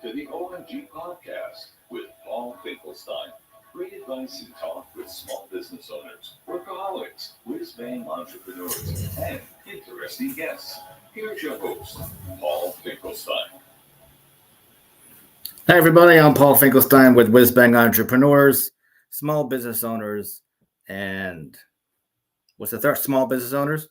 to the OMG podcast with Paul Finkelstein. Great advice and talk with small business owners, workaholics, whiz-bang entrepreneurs, and interesting guests. Here's your host, Paul Finkelstein. Hi, everybody. I'm Paul Finkelstein with whiz-bang entrepreneurs, small business owners, and what's the third? Small business owners,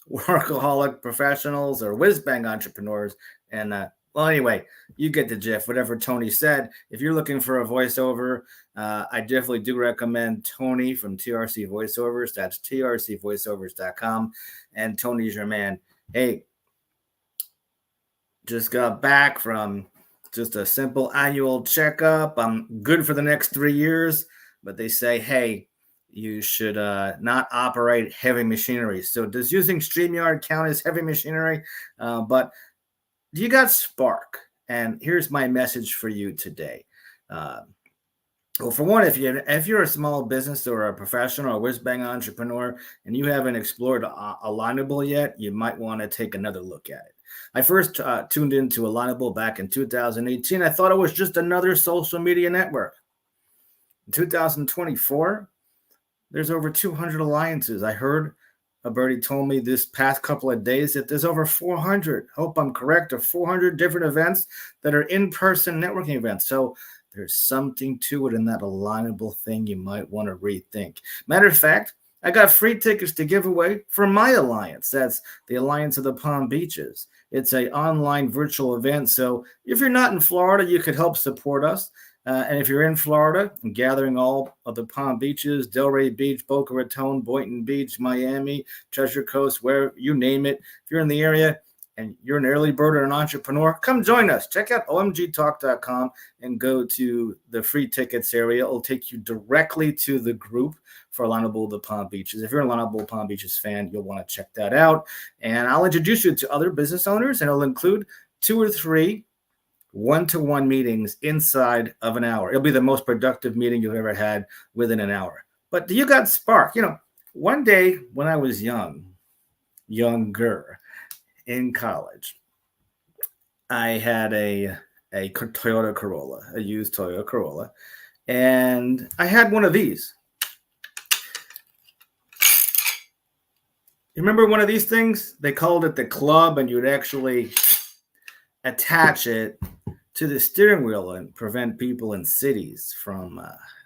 workaholic professionals, or whiz-bang entrepreneurs. And well, anyway, you get the gist. Whatever Tony said. If you're looking for a voiceover, I definitely do recommend Tony from TRC Voiceovers. That's trcvoiceovers.com. And Tony's your man. Hey, just got back from just a simple annual checkup. I'm good for the next 3 years, but they say, hey, you should not operate heavy machinery. So does using StreamYard count as heavy machinery? But you got Spark, and here's my message for you today. Well, for one, if you're a small business or a professional or whiz-bang entrepreneur and you haven't explored Alignable yet, you might want to take another look at it. I first tuned into Alignable back in 2018. I thought it was just another social media network. In 2024, there's over 200 alliances. I heard a birdie told me this past couple of days that there's over 400, hope I'm correct, or 400 different events that are in-person networking events. So there's something to it in that Alignable thing you might want to rethink. Matter of fact, I got free tickets to give away for my alliance. That's the Alliance of the Palm Beaches. It's an online virtual event. So if you're not in Florida, you could help support us. And if you're in Florida and gathering all of the Palm Beaches, Delray Beach, Boca Raton, Boynton Beach, Miami, Treasure Coast, where you name it, if you're in the area and you're an early bird or an entrepreneur, come join us. Check out omgtalk.com and go to the free tickets area. It'll take you directly to the group for Alignable the Palm Beaches. If you're an Alignable Palm Beaches fan, you'll want to check that out. And I'll introduce you to other business owners, and it'll include 2 or 3 one-to-one meetings inside of an hour. It'll be the most productive meeting you've ever had within an hour. But you got Spark. You know, one day when I was younger in college, I had a Toyota Corolla, a used Toyota Corolla, and I had one of these. You remember one of these things? They called it the club, and you'd actually attach it to the steering wheel and prevent people in cities from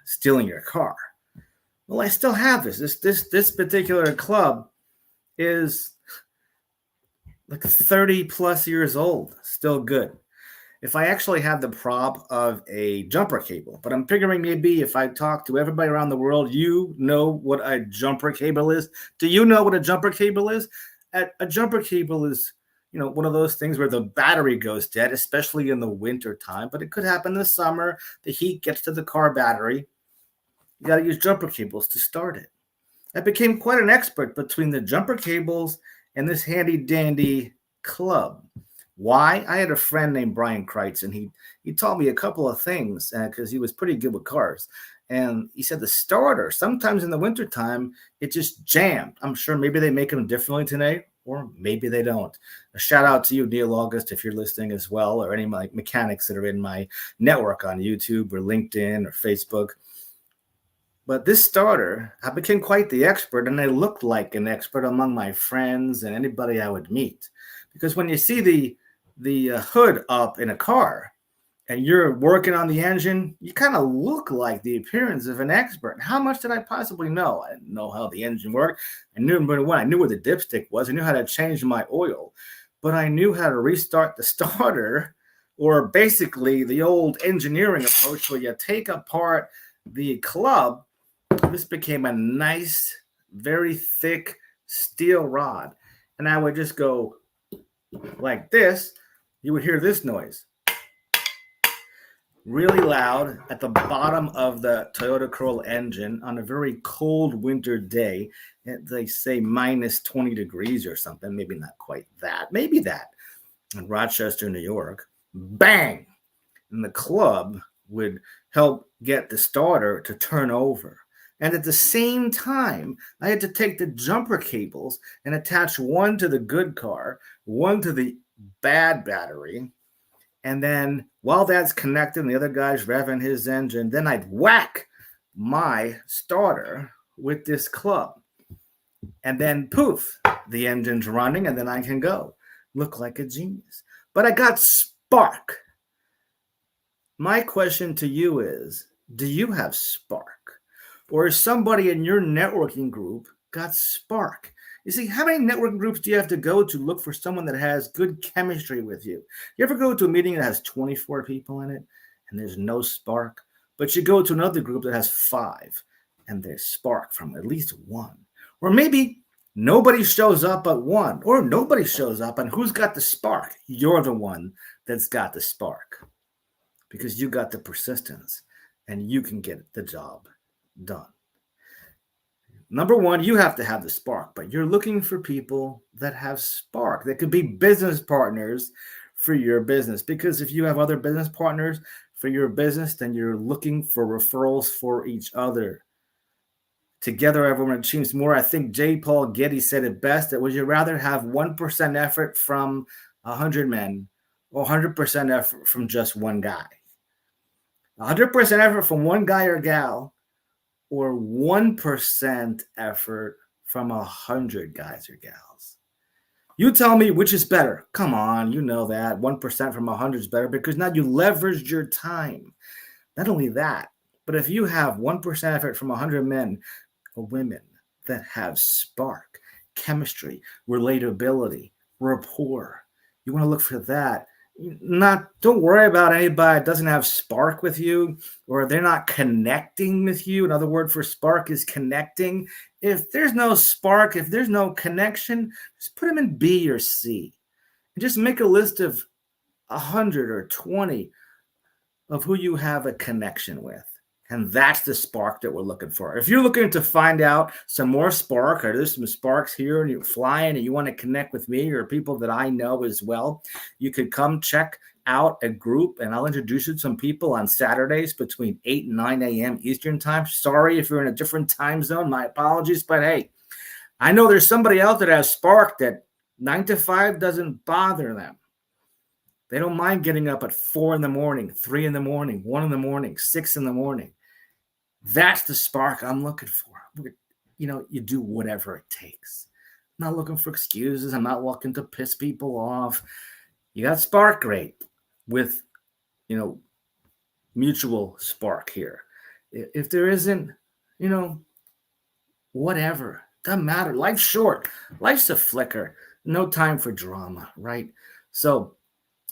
stealing your car. Well, I still have this. This particular club is like 30 plus years old, still good. If I actually had the prop of a jumper cable, but I'm figuring maybe if I talk to everybody around the world, you know what a jumper cable is. Do you know what a jumper cable is? A jumper cable is, you know, one of those things where the battery goes dead, especially in the winter time, but it could happen this summer. The heat gets to the car battery. You got to use jumper cables to start it. I became quite an expert between the jumper cables and this handy dandy club. Why? I had a friend named Brian Kreitz, and he taught me a couple of things because he was pretty good with cars. And he said the starter, sometimes in the wintertime, it just jammed. I'm sure maybe they make them differently today, or maybe they don't. A shout out to you, Neil August, if you're listening as well, or any of my mechanics that are in my network on YouTube or LinkedIn or Facebook. But this starter, I became quite the expert, and I looked like an expert among my friends and anybody I would meet. Because when you see the hood up in a car and you're working on the engine, you kind of look like the appearance of an expert. How much did I possibly know? I didn't know how the engine worked. I knew where the dipstick was. I knew how to change my oil. But I knew how to restart the starter, or basically the old engineering approach where you take apart the club. This became a nice, very thick steel rod. And I would just go like this. You would hear this noise. Really loud at the bottom of the Toyota Corolla engine on a very cold winter day. They say minus 20 degrees or something. Maybe not quite that. Maybe that. In Rochester, New York. Bang! And the club would help get the starter to turn over. And at the same time, I had to take the jumper cables and attach one to the good car, one to the bad battery, And then while that's connected and the other guy's revving his engine, then I'd whack my starter with this club. And then poof, the engine's running and then I can go. Look like a genius. But I got spark. My question to you is, do you have spark? Or is somebody in your networking group got spark? You see, how many networking groups do you have to go to look for someone that has good chemistry with you? You ever go to a meeting that has 24 people in it and there's no spark? But you go to another group that has 5 and there's spark from at least 1. Or maybe nobody shows up but 1, or nobody shows up, and who's got the spark? You're the one that's got the spark because you got the persistence and you can get the job done. Number 1, you have to have the spark, but you're looking for people that have spark. That could be business partners for your business, because if you have other business partners for your business, then you're looking for referrals for each other. Together, everyone achieves more. I think J. Paul Getty said it best, that would you rather have 1% effort from 100 men or 100% effort from just one guy? 100% effort from one guy or gal, or 1% effort from 100 guys or gals? You tell me which is better. Come on, you know that 1% from 100 is better because now you leveraged your time. Not only that, but if you have 1% effort from 100 men or women that have spark, chemistry, relatability, rapport, you want to look for that. Don't worry about anybody that doesn't have spark with you, or they're not connecting with you. Another word for spark is connecting. If there's no spark, if there's no connection, just put them in B or C and just make a list of 100 or 20 of who you have a connection with. And that's the spark that we're looking for. If you're looking to find out some more spark, or there's some sparks here and you're flying and you want to connect with me or people that I know as well, you could come check out a group and I'll introduce you to some people on Saturdays between 8 and 9 a.m. Eastern time. Sorry if you're in a different time zone, my apologies. But hey, I know there's somebody out there that has spark that 9 to 5 doesn't bother them. They don't mind getting up at 4 in the morning, 3 in the morning, 1 in the morning, 6 in the morning. That's the spark I'm looking for. You do whatever it takes. I'm not looking for excuses. I'm not looking to piss people off. You got spark, great. With, mutual spark here. If there isn't, whatever. Doesn't matter. Life's short. Life's a flicker. No time for drama, right? So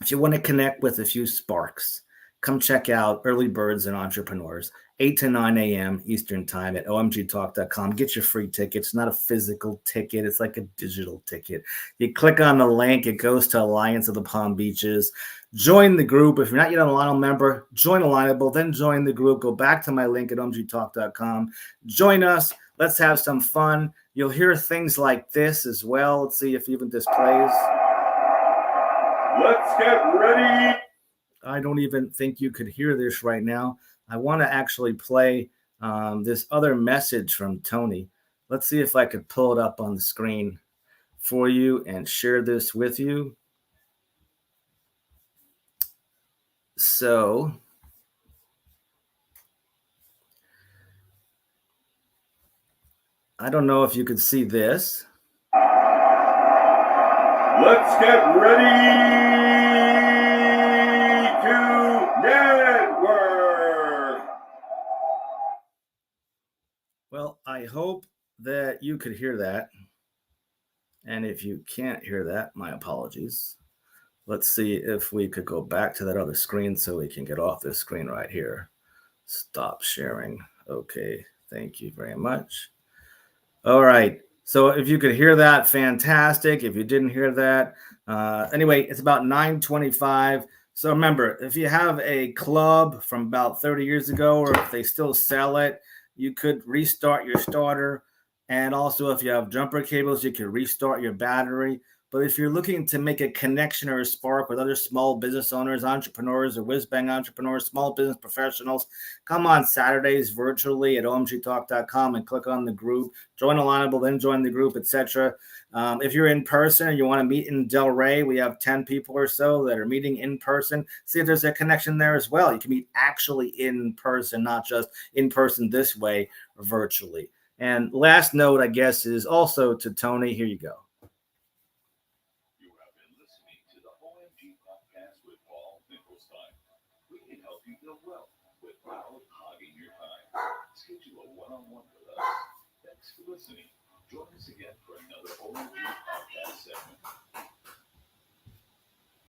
if you want to connect with a few sparks, come check out Early Birds and Entrepreneurs, 8 to 9 a.m. Eastern time at omgtalk.com. Get your free ticket. It's not a physical ticket. It's like a digital ticket. You click on the link. It goes to Alliance of the Palm Beaches. Join the group. If you're not yet a Lionel member, join Alignable. Then join the group. Go back to my link at omgtalk.com. Join us. Let's have some fun. You'll hear things like this as well. Let's see if even this plays. Let's get ready. I don't even think you could hear this right now. I want to actually play this other message from Tony. Let's see if I could pull it up on the screen for you and share this with you. So I don't know if you could see this. Let's get ready to network. Well, I hope that you could hear that. And if you can't hear that, my apologies. Let's see if we could go back to that other screen so we can get off this screen right here. Stop sharing. Okay, thank you very much. All right. So if you could hear that, fantastic. If you didn't hear that, anyway, it's about 9:25. So remember, if you have a club from about 30 years ago, or if they still sell it, you could restart your starter. And also, if you have jumper cables, you can restart your battery. But if you're looking to make a connection or a spark with other small business owners, entrepreneurs, or whiz-bang entrepreneurs, small business professionals, come on Saturdays virtually at omgtalk.com and click on the group. Join Alignable, then join the group, etc. If you're in person and you want to meet in Delray, we have 10 people or so that are meeting in person. See if there's a connection there as well. You can meet actually in person, not just in person this way, virtually. And last note, I guess, is also to Tony. Here you go. You have been listening to the OMG podcast with Paul Finkelstein. We can help you build wealth without hogging your time. Schedule a one-on-one with us. Thanks for listening. Join us again for another OMG podcast segment.